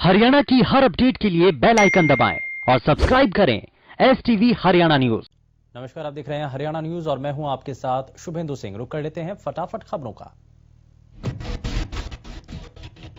हरियाणा की हर अपडेट के लिए बेल आइकन दबाएं और सब्सक्राइब करें STV हरियाणा न्यूज। नमस्कार, आप देख रहे हैं हरियाणा न्यूज और मैं हूं आपके साथ शुभेंदु सिंह। रुक कर लेते हैं फटाफट खबरों का।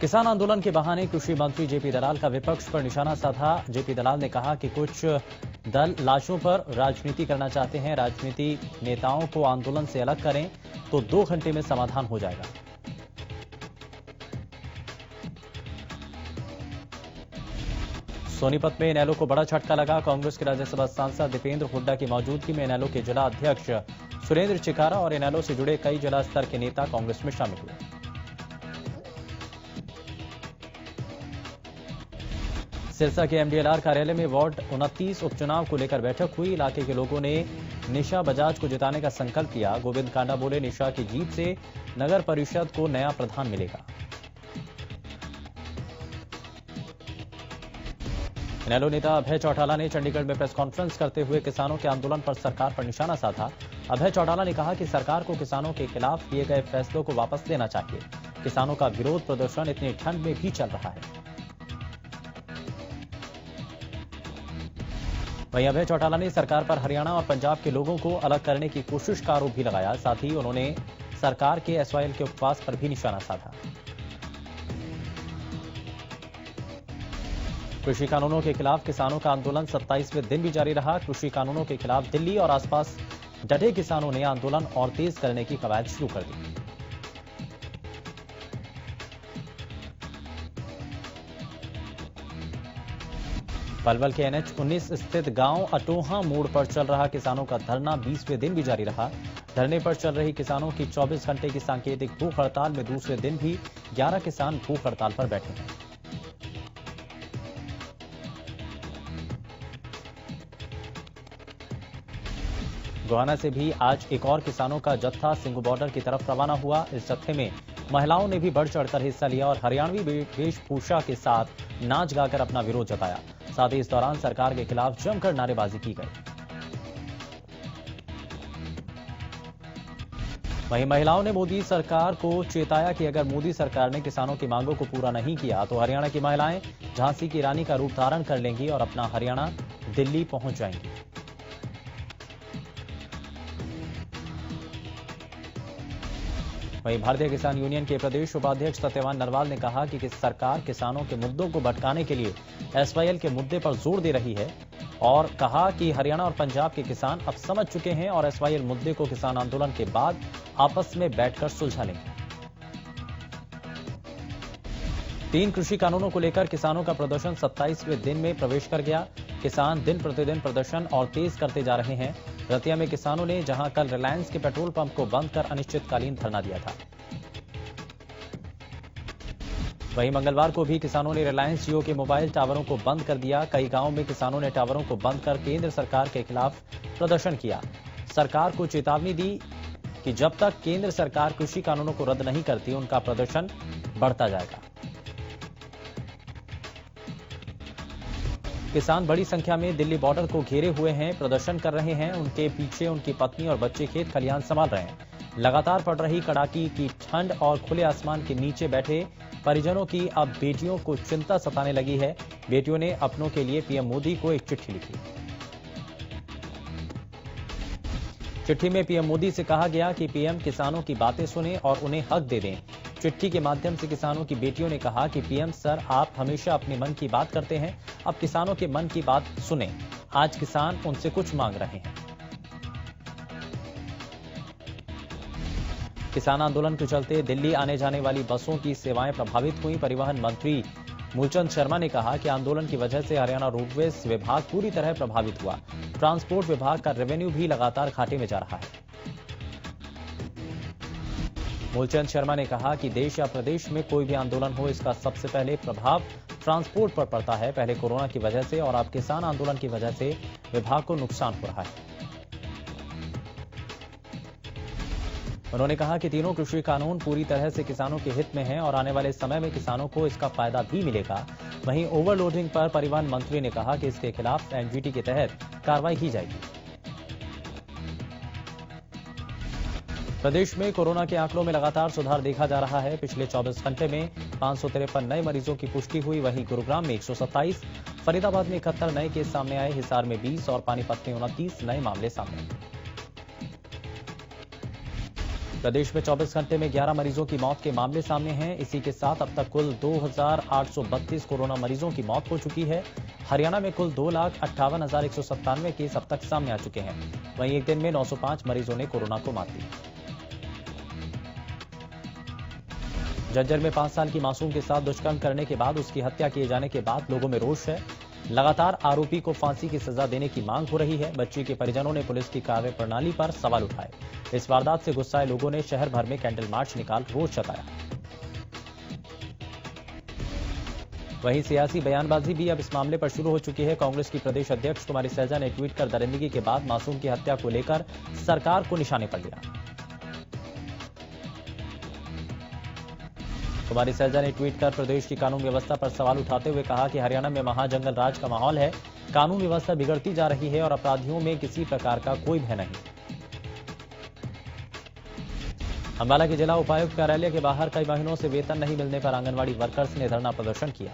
किसान आंदोलन के बहाने कृषि मंत्री जेपी दलाल का विपक्ष पर निशाना साधा। जेपी दलाल ने कहा कि कुछ दल लाशों पर राजनीति करना चाहते हैं। राजनीति नेताओं को आंदोलन से अलग करें तो 2 घंटे में समाधान हो जाएगा। सोनीपत में इनेलो को बड़ा झटका लगा। कांग्रेस के राज्यसभा सांसद दीपेंद्र हुड्डा की मौजूदगी में इनेलो के जिला अध्यक्ष सुरेंद्र चिकारा और इनेलो से जुड़े कई जिला स्तर के नेता कांग्रेस में शामिल हुए। सिरसा के MDLR कार्यालय में वार्ड 29 उपचुनाव को लेकर बैठक हुई। इलाके के लोगों ने निशा बजाज को जिताने का संकल्प लिया। गोविंद कांडा बोले, निशा की जीत से नगर परिषद को नया प्रधान मिलेगा। इनेलो नेता अभय चौटाला ने चंडीगढ़ में प्रेस कॉन्फ्रेंस करते हुए किसानों के आंदोलन पर सरकार पर निशाना साधा। अभय चौटाला ने कहा कि सरकार को किसानों के खिलाफ लिए गए फैसलों को वापस लेना चाहिए। किसानों का विरोध प्रदर्शन इतनी ठंड में भी चल रहा है। वहीं अभय चौटाला ने सरकार पर हरियाणा और पंजाब के लोगों को अलग करने की कोशिश का आरोप भी लगाया। साथ ही उन्होंने सरकार के SYL के उपवास पर भी निशाना साधा। कृषि कानूनों के खिलाफ किसानों का आंदोलन 27वें दिन भी जारी रहा। कृषि कानूनों के खिलाफ दिल्ली और आसपास डटे किसानों ने आंदोलन और तेज करने की कवायद शुरू कर दी। पलवल के NH-19 स्थित गांव अटोहा मोड़ पर चल रहा किसानों का धरना 20वें दिन भी जारी रहा। धरने पर चल रही किसानों की 24 घंटे की सांकेतिक भूख हड़ताल में दूसरे दिन भी 11 किसान भूख हड़ताल पर बैठे हैं। गोहाना से भी आज एक और किसानों का जत्था सिंगू बॉर्डर की तरफ रवाना हुआ। इस जत्थे में महिलाओं ने भी बढ़ चढ़कर हिस्सा लिया और हरियाणवी वेशभूषा के साथ नाच गाकर अपना विरोध जताया। साथ ही इस दौरान सरकार के खिलाफ जमकर नारेबाजी की गई। वहीं महिलाओं ने मोदी सरकार को चेताया कि अगर मोदी सरकार ने किसानों की मांगों को पूरा नहीं किया तो हरियाणा की महिलाएं झांसी की रानी का रूप धारण कर लेंगी और अपना हरियाणा दिल्ली पहुंच जाएंगी। वहीं भारतीय किसान यूनियन के प्रदेश उपाध्यक्ष सत्यवान नरवाल ने कहा कि सरकार किसानों के मुद्दों को भटकाने के लिए SYL के मुद्दे पर जोर दे रही है और कहा कि हरियाणा और पंजाब के किसान अब समझ चुके हैं और SYL मुद्दे को किसान आंदोलन के बाद आपस में बैठकर सुलझा लेंगे। 3 कृषि कानूनों को लेकर किसानों का प्रदर्शन 27वें दिन में प्रवेश कर गया। किसान दिन प्रतिदिन प्रदर्शन और तेज करते जा रहे हैं। रतिया में किसानों ने जहां कल रिलायंस के पेट्रोल पंप को बंद कर अनिश्चितकालीन धरना दिया था, वहीं मंगलवार को भी किसानों ने रिलायंस जियो के मोबाइल टावरों को बंद कर दिया। कई गांवों में किसानों ने टावरों को बंद कर केंद्र सरकार के खिलाफ प्रदर्शन किया। सरकार को चेतावनी दी कि जब तक केंद्र सरकार कृषि कानूनों को रद्द नहीं करती उनका प्रदर्शन बढ़ता जाएगा। किसान बड़ी संख्या में दिल्ली बॉर्डर को घेरे हुए हैं, प्रदर्शन कर रहे हैं। उनके पीछे उनकी पत्नी और बच्चे खेत खलिहान संभाल रहे हैं। लगातार पड़ रही कड़ाकी की ठंड और खुले आसमान के नीचे बैठे परिजनों की अब बेटियों को चिंता सताने लगी है। बेटियों ने अपनों के लिए PM मोदी को एक चिट्ठी लिखी। चिट्ठी में PM मोदी से कहा गया कि PM किसानों की बातें सुने और उन्हें हक दे दें। चिट्ठी के माध्यम से किसानों की बेटियों ने कहा कि PM सर, आप हमेशा अपने मन की बात करते हैं, अब किसानों के मन की बात सुने। आज किसान उनसे कुछ मांग रहे हैं। किसान आंदोलन के चलते दिल्ली आने जाने वाली बसों की सेवाएं प्रभावित हुई। परिवहन मंत्री मूलचंद शर्मा ने कहा कि आंदोलन की वजह से हरियाणा रोडवेज विभाग पूरी तरह प्रभावित हुआ। ट्रांसपोर्ट विभाग का रेवेन्यू भी लगातार घाटे में जा रहा है। मूलचंद शर्मा ने कहा कि देश या प्रदेश में कोई भी आंदोलन हो, इसका सबसे पहले प्रभाव ट्रांसपोर्ट पर पड़ता है। पहले कोरोना की वजह से और अब किसान आंदोलन की वजह से विभाग को नुकसान हो रहा है। उन्होंने कहा कि तीनों कृषि कानून पूरी तरह से किसानों के हित में हैं और आने वाले समय में किसानों को इसका फायदा भी मिलेगा। वहीं ओवरलोडिंग पर परिवहन मंत्री ने कहा कि इसके खिलाफ NGT के तहत कार्रवाई की जाएगी। प्रदेश में कोरोना के आंकड़ों में लगातार सुधार देखा जा रहा है। पिछले 24 घंटे में 553 नए मरीजों की पुष्टि हुई। वहीं गुरुग्राम में 127, फरीदाबाद में 71 नए केस सामने आए, हिसार में 20 और पानीपत में 29 नए मामले सामने आए। प्रदेश में 24 घंटे में 11 मरीजों की मौत के मामले सामने हैं। इसी के साथ अब तक कुल 2832 कोरोना मरीजों की मौत हो चुकी है। हरियाणा में कुल 2,58,197 केस अब तक सामने आ चुके हैं। वहीं एक दिन में 905 मरीजों ने कोरोना को मात दी। झज्जर में 5 साल की मासूम के साथ दुष्कर्म करने के बाद उसकी हत्या किए जाने के बाद लोगों में रोष है। लगातार आरोपी को फांसी की सजा देने की मांग हो रही है। बच्ची के परिजनों ने पुलिस की कार्यप्रणाली पर सवाल उठाए। इस वारदात से गुस्साए लोगों ने शहर भर में कैंडल मार्च निकाल रोष जताया। वहीं सियासी बयानबाजी भी अब इस मामले पर शुरू हो चुकी है। कांग्रेस की प्रदेश अध्यक्ष कुमारी सैलजा ने ट्वीट कर दरिंदगी के बाद मासूम की हत्या को लेकर सरकार को निशाने पर लिया। कुमारी सैलजा ने ट्वीट कर प्रदेश की कानून व्यवस्था पर सवाल उठाते हुए कहा कि हरियाणा में महाजंगल राज का माहौल है। कानून व्यवस्था बिगड़ती जा रही है और अपराधियों में किसी प्रकार का कोई भय नहीं। अंबाला के जिला उपायुक्त कार्यालय के बाहर कई महीनों से वेतन नहीं मिलने पर आंगनवाड़ी वर्कर्स ने धरना प्रदर्शन किया।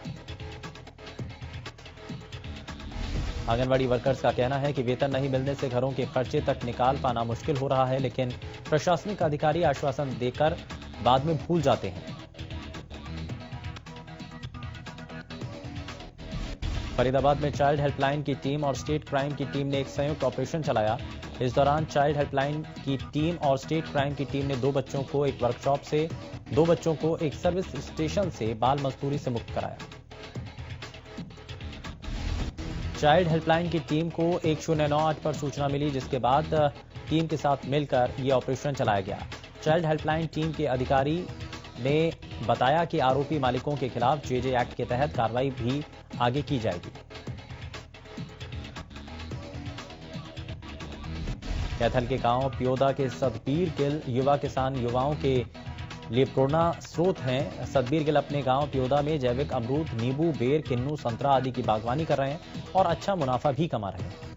आंगनवाड़ी वर्कर्स का कहना है कि वेतन नहीं मिलने से घरों के खर्चे तक निकाल पाना मुश्किल हो रहा है, लेकिन प्रशासनिक अधिकारी आश्वासन देकर बाद में भूल जाते हैं। फरीदाबाद में चाइल्ड हेल्पलाइन की टीम और स्टेट क्राइम की टीम ने एक संयुक्त ऑपरेशन चलाया। इस दौरान चाइल्ड हेल्पलाइन की टीम और स्टेट क्राइम की टीम ने 2 बच्चों को एक वर्कशॉप से 2 बच्चों को एक सर्विस स्टेशन से बाल मजदूरी से मुक्त कराया। चाइल्ड हेल्पलाइन की टीम को 1098 पर सूचना मिली, जिसके बाद टीम के साथ मिलकर यह ऑपरेशन चलाया गया। चाइल्ड हेल्पलाइन टीम के अधिकारी ने बताया कि आरोपी मालिकों के खिलाफ जेजे एक्ट के तहत कार्रवाई भी आगे की जाएगी। कैथल के गांव पियोदा के सतबीर गिल युवा किसान युवाओं के लिए प्रेरणा स्रोत हैं। सतबीर गिल अपने गांव पियोदा में जैविक अमरूद, नींबू, बेर, किन्नू, संतरा आदि की बागवानी कर रहे हैं और अच्छा मुनाफा भी कमा रहे हैं।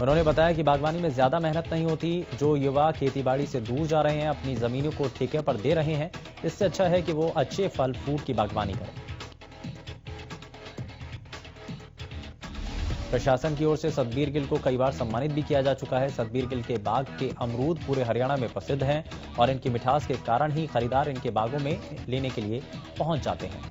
उन्होंने बताया कि बागवानी में ज्यादा मेहनत नहीं होती। जो युवा खेतीबाड़ी से दूर जा रहे हैं, अपनी जमीनों को ठेके पर दे रहे हैं, इससे अच्छा है कि वो अच्छे फल फ्रूट की बागवानी करें। प्रशासन की ओर से सतबीर गिल को कई बार सम्मानित भी किया जा चुका है। सतबीर गिल के बाग के अमरूद पूरे हरियाणा में प्रसिद्ध हैं और इनकी मिठास के कारण ही खरीदार इनके बागों में लेने के लिए पहुंच जाते हैं।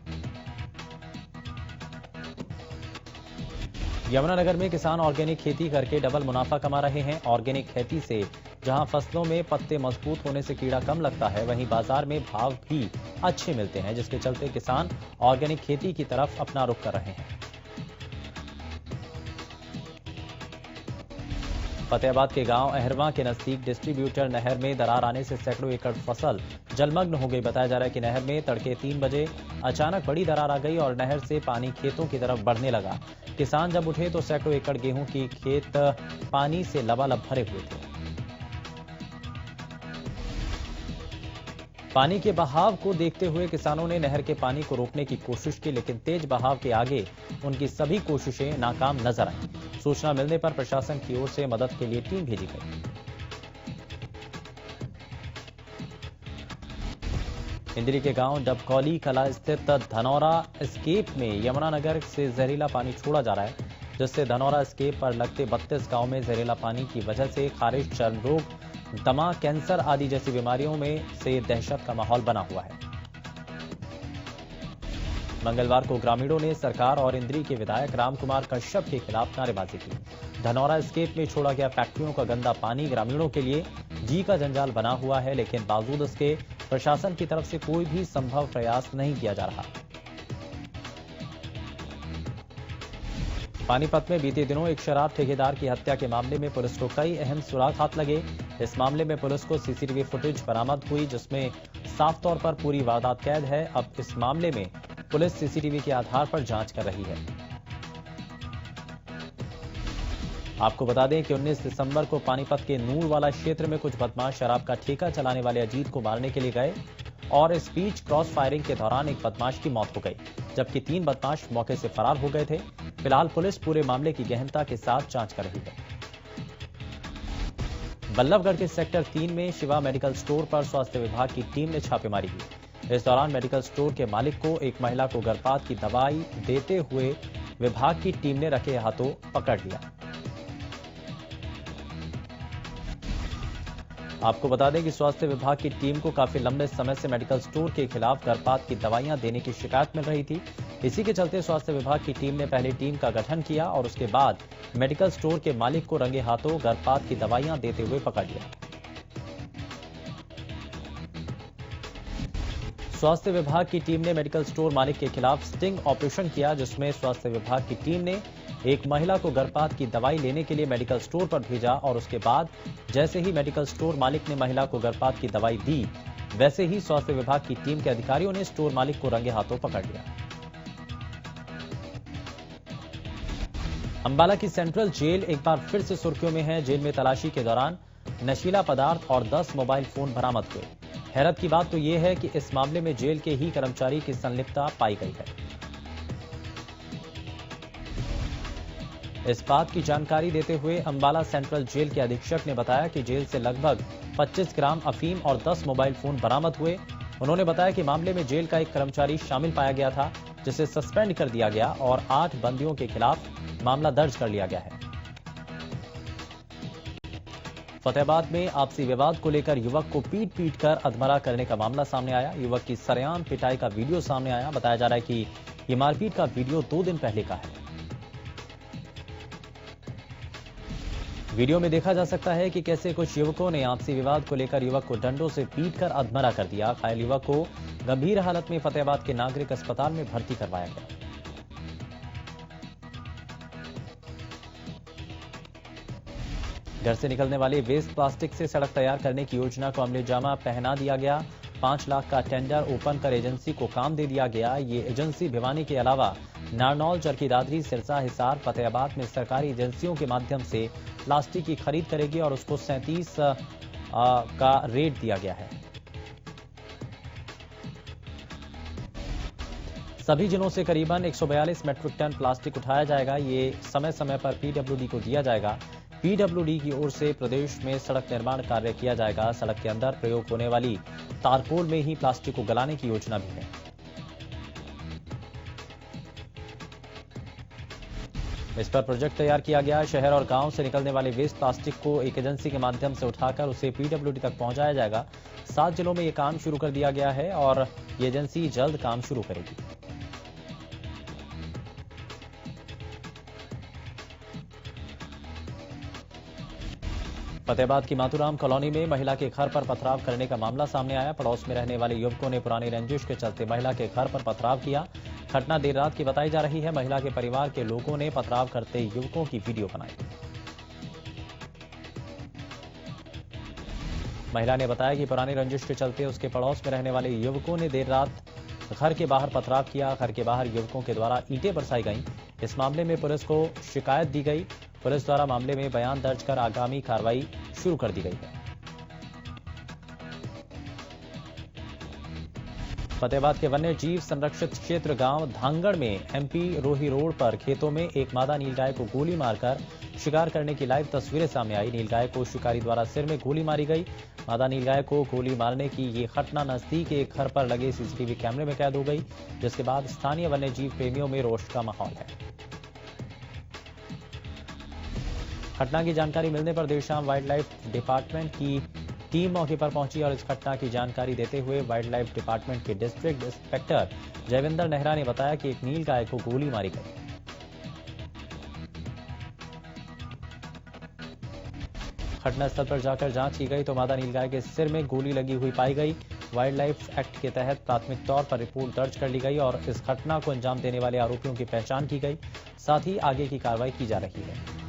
यमुनानगर में किसान ऑर्गेनिक खेती करके डबल मुनाफा कमा रहे हैं। ऑर्गेनिक खेती से जहां फसलों में पत्ते मजबूत होने से कीड़ा कम लगता है, वहीं बाजार में भाव भी अच्छे मिलते हैं, जिसके चलते किसान ऑर्गेनिक खेती की तरफ अपना रुख कर रहे हैं। फतेहाबाद के गांव अहरवा के नजदीक डिस्ट्रीब्यूटर नहर में दरार आने से सैकड़ों एकड़ फसल जलमग्न हो गई। बताया जा रहा है कि नहर में तड़के 3 बजे अचानक बड़ी दरार आ गई और नहर से पानी खेतों की तरफ बढ़ने लगा। किसान जब उठे तो सैकड़ों एकड़ गेहूं की खेत पानी से लबालब भरे हुए थे। पानी के बहाव को देखते हुए किसानों ने नहर के पानी को रोकने की कोशिश की, लेकिन तेज बहाव के आगे उनकी सभी कोशिशें नाकाम नजर आईं। सूचना मिलने पर प्रशासन की ओर से मदद के लिए टीम भेजी गई। इंदिरी के गांव डबकौली कला स्थित धनौरा स्केप में यमुनानगर से जहरीला पानी छोड़ा जा रहा है, जिससे धनौरा स्केप पर लगते 32 गांव में जहरीला पानी की वजह से खारिश, चर्म रोग, दमा, कैंसर आदि जैसी बीमारियों में से दहशत का माहौल बना हुआ है। मंगलवार को ग्रामीणों ने सरकार और इंदिरी के विधायक रामकुमार कश्यप के खिलाफ नारेबाजी की। धनौरा स्केप में छोड़ा गया फैक्ट्रियों का गंदा पानी ग्रामीणों के लिए जी का जंजाल बना हुआ है, लेकिन बावजूद इसके प्रशासन की तरफ से कोई भी संभव प्रयास नहीं किया जा रहा। पानीपत में बीते दिनों एक शराब ठेकेदार की हत्या के मामले में पुलिस को कई अहम सुराग हाथ लगे। इस मामले में पुलिस को सीसीटीवी फुटेज बरामद हुई, जिसमें साफ तौर पर पूरी वारदात कैद है। अब इस मामले में पुलिस सीसीटीवी के आधार पर जांच कर रही है। आपको बता दें कि 19 दिसंबर को पानीपत के नूरवाला क्षेत्र में कुछ बदमाश शराब का ठेका चलाने वाले अजीत को मारने के लिए गए और इस बीच क्रॉस फायरिंग के दौरान एक बदमाश की मौत हो गई, जबकि 3 बदमाश मौके से फरार हो गए थे। फिलहाल पुलिस पूरे मामले की गहनता के साथ जांच कर रही है। बल्लभगढ़ के सेक्टर 3 में शिवा मेडिकल स्टोर पर स्वास्थ्य विभाग की टीम ने छापेमारी की। इस दौरान मेडिकल स्टोर के मालिक को एक महिला को गर्भपात की दवाई देते हुए विभाग की टीम ने रखे हाथों पकड़ लिया। आपको बता दें कि स्वास्थ्य विभाग की टीम को काफी लंबे समय से मेडिकल स्टोर के खिलाफ गर्भपात की दवाइयां देने की शिकायत मिल रही थी। इसी के चलते स्वास्थ्य विभाग की टीम ने पहले टीम का गठन किया और उसके बाद मेडिकल स्टोर के मालिक को रंगे हाथों गर्भपात की दवाइयां देते हुए पकड़ लिया। स्वास्थ्य विभाग की टीम ने मेडिकल स्टोर मालिक के खिलाफ स्टिंग ऑपरेशन किया, जिसमें स्वास्थ्य विभाग की टीम ने एक महिला को गर्भपात की दवाई लेने के लिए मेडिकल स्टोर पर भेजा और उसके बाद जैसे ही मेडिकल स्टोर मालिक ने महिला को गर्भपात की दवाई दी, वैसे ही स्वास्थ्य विभाग की टीम के अधिकारियों ने स्टोर मालिक को रंगे हाथों पकड़ लिया। अंबाला की सेंट्रल जेल एक बार फिर से सुर्खियों में है। जेल में तलाशी के दौरान नशीला पदार्थ और 10 मोबाइल फोन बरामद हुए। हैरत की बात तो यह है कि इस मामले में जेल के ही कर्मचारी की संलिप्तता पाई गई है। इस बात की जानकारी देते हुए अंबाला सेंट्रल जेल के अधीक्षक ने बताया कि जेल से लगभग 25 ग्राम अफीम और 10 मोबाइल फोन बरामद हुए। उन्होंने बताया कि मामले में जेल का एक कर्मचारी शामिल पाया गया था, जिसे सस्पेंड कर दिया गया और 8 बंदियों के खिलाफ मामला दर्ज कर लिया गया है। फतेहाबाद में आपसी विवाद को लेकर युवक को पीट कर अधमरा करने का मामला सामने आया। युवक की सरेआम पिटाई का वीडियो सामने आया। बताया जा रहा है कि यह मारपीट का वीडियो 2 दिन पहले का है। वीडियो में देखा जा सकता है कि कैसे कुछ युवकों ने आपसी विवाद को लेकर युवक को डंडों से पीटकर अधमरा कर दिया। घायल युवक को गंभीर हालत में फतेहाबाद के नागरिक अस्पताल में भर्ती करवाया गया। घर से निकलने वाले वेस्ट प्लास्टिक से सड़क तैयार करने की योजना को अमलीजामा पहना दिया गया। 5 लाख का टेंडर ओपन कर एजेंसी को काम दे दिया गया। ये एजेंसी भिवानी के अलावा नारनौल, चरखी दादरी, सिरसा, हिसार, फतेहाबाद में सरकारी एजेंसियों के माध्यम से प्लास्टिक की खरीद करेगी और उसको 37 का रेट दिया गया है। सभी जिलों से करीबन 142 मैट्रिक टन प्लास्टिक उठाया जाएगा। ये समय समय पर पीडब्ल्यूडी को दिया जाएगा। पीडब्ल्यूडी की ओर से प्रदेश में सड़क निर्माण कार्य किया जाएगा। सड़क के अंदर प्रयोग होने वाली तारकोल में ही प्लास्टिक को गलाने की योजना भी है। इस पर प्रोजेक्ट तैयार किया गया। शहर और गांव से निकलने वाले वेस्ट प्लास्टिक को एक एजेंसी के माध्यम से उठाकर उसे पीडब्ल्यूडी तक पहुंचाया जाएगा। 7 जिलों में यह काम शुरू कर दिया गया है और ये एजेंसी जल्द काम शुरू करेगी। फतेहाबाद की माथुराम कॉलोनी में महिला के घर पर पथराव करने का मामला सामने आया। पड़ोस में रहने वाले युवकों ने पुरानी रंजिश के चलते महिला के घर पर पथराव किया। घटना देर रात की बताई जा रही है। महिला के परिवार के लोगों ने पथराव करते युवकों की वीडियो बनाई। महिला ने बताया कि पुरानी रंजिश के चलते उसके पड़ोस में रहने वाले युवकों ने देर रात घर के बाहर पथराव किया। घर के बाहर युवकों के द्वारा ईंटें बरसाई गईं। इस मामले में पुलिस को शिकायत दी गई। पुलिस द्वारा मामले में बयान दर्ज कर आगामी कार्रवाई शुरू कर दी गई है। फतेहाबाद के वन्य जीव संरक्षित क्षेत्र गांव धांगड़ में एमपी रोही रोड पर खेतों में एक मादा नीलगाय को गोली मारकर शिकार करने की लाइव तस्वीरें सामने आई। नीलगाय को शिकारी द्वारा सिर में गोली मारी गई। मादा नीलगाय को गोली मारने की ये घटना नजदीक एक घर पर लगे सीसीटीवी कैमरे में कैद हो गई, जिसके बाद स्थानीय वन्य जीव प्रेमियों में रोष का माहौल है। घटना की जानकारी मिलने पर देर शाम वाइल्ड लाइफ डिपार्टमेंट की टीम मौके पर पहुंची और इस घटना की जानकारी देते हुए वाइल्ड लाइफ डिपार्टमेंट के डिस्ट्रिक्ट इंस्पेक्टर जयविंदर नेहरा ने बताया कि एक नीलगाय को गोली मारी गई। घटनास्थल पर जाकर जांच की गई तो मादा नीलगाय के सिर में गोली लगी हुई पाई गई। वाइल्ड लाइफ एक्ट के तहत प्राथमिक तौर पर रिपोर्ट दर्ज कर ली गई और इस घटना को अंजाम देने वाले आरोपियों की पहचान की गई। साथ ही आगे की कार्रवाई की जा रही है।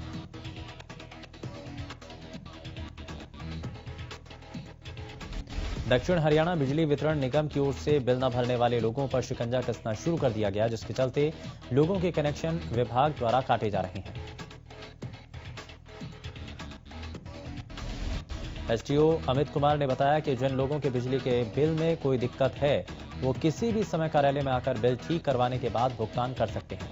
दक्षिण हरियाणा बिजली वितरण निगम की ओर से बिल न भरने वाले लोगों पर शिकंजा कसना शुरू कर दिया गया, जिसके चलते लोगों के कनेक्शन विभाग द्वारा काटे जा रहे हैं। एसडीओ अमित कुमार ने बताया कि जिन लोगों के बिजली के बिल में कोई दिक्कत है वो किसी भी समय कार्यालय में आकर बिल ठीक करवाने के बाद भुगतान कर सकते हैं।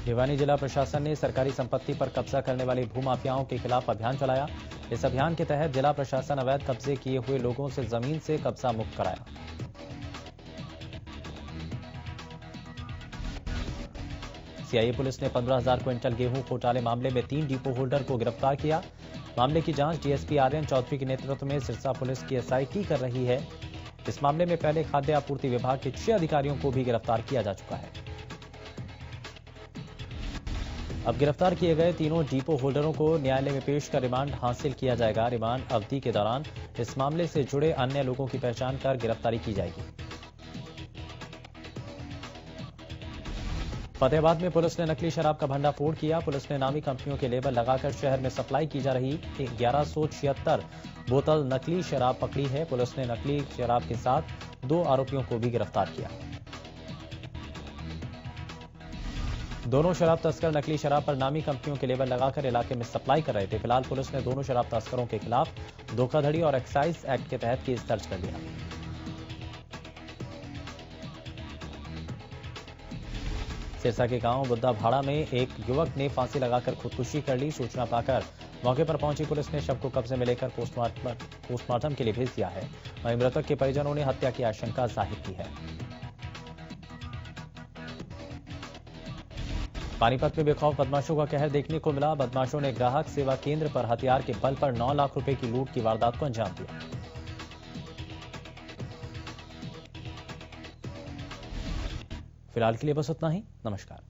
भिवानी जिला प्रशासन ने सरकारी संपत्ति पर कब्जा करने वाले भूमाफियाओं के खिलाफ अभियान चलाया। इस अभियान के तहत जिला प्रशासन अवैध कब्जे किए हुए लोगों से जमीन से कब्जा मुक्त कराया। सीआईए पुलिस ने 15,000 क्विंटल गेहूं घोटाले मामले में 3 डिपो होल्डर को गिरफ्तार किया। मामले की जांच डीएसपी आर्यन चौधरी के नेतृत्व में सिरसा पुलिस की एसआईटी कर रही है। इस मामले में पहले खाद्य आपूर्ति विभाग के 6 अधिकारियों को भी गिरफ्तार किया जा चुका है। अब गिरफ्तार किए गए तीनों डिपो होल्डरों को न्यायालय में पेश कर रिमांड हासिल किया जाएगा। रिमांड अवधि के दौरान इस मामले से जुड़े अन्य लोगों की पहचान कर गिरफ्तारी की जाएगी। फतेहाबाद में पुलिस ने नकली शराब का भंडाफोड़ किया। पुलिस ने नामी कंपनियों के लेबल लगाकर शहर में सप्लाई की जा रही 1176 बोतल नकली शराब पकड़ी है। पुलिस ने नकली शराब के साथ 2 आरोपियों को भी गिरफ्तार किया। दोनों शराब तस्कर नकली शराब पर नामी कंपनियों के लेबल लगाकर इलाके में सप्लाई कर रहे थे। फिलहाल पुलिस ने दोनों शराब तस्करों के खिलाफ धोखाधड़ी और एक्साइज एक्ट के तहत केस दर्ज कर लिया। सिरसा के गांव बुद्धा भाड़ा में एक युवक ने फांसी लगाकर खुदकुशी कर ली। सूचना पाकर मौके पर पहुंची पुलिस ने शव को कब्जे में लेकर पोस्टमार्टम के लिए भेज दिया है। वहीं मृतक के परिजनों ने हत्या की आशंका जाहिर की है। पानीपत में बेखौफ बदमाशों का कहर देखने को मिला। बदमाशों ने ग्राहक सेवा केंद्र पर हथियार के बल पर 9 लाख रुपए की लूट की वारदात को अंजाम दिया। फिलहाल के लिए बस उतना ही। नमस्कार।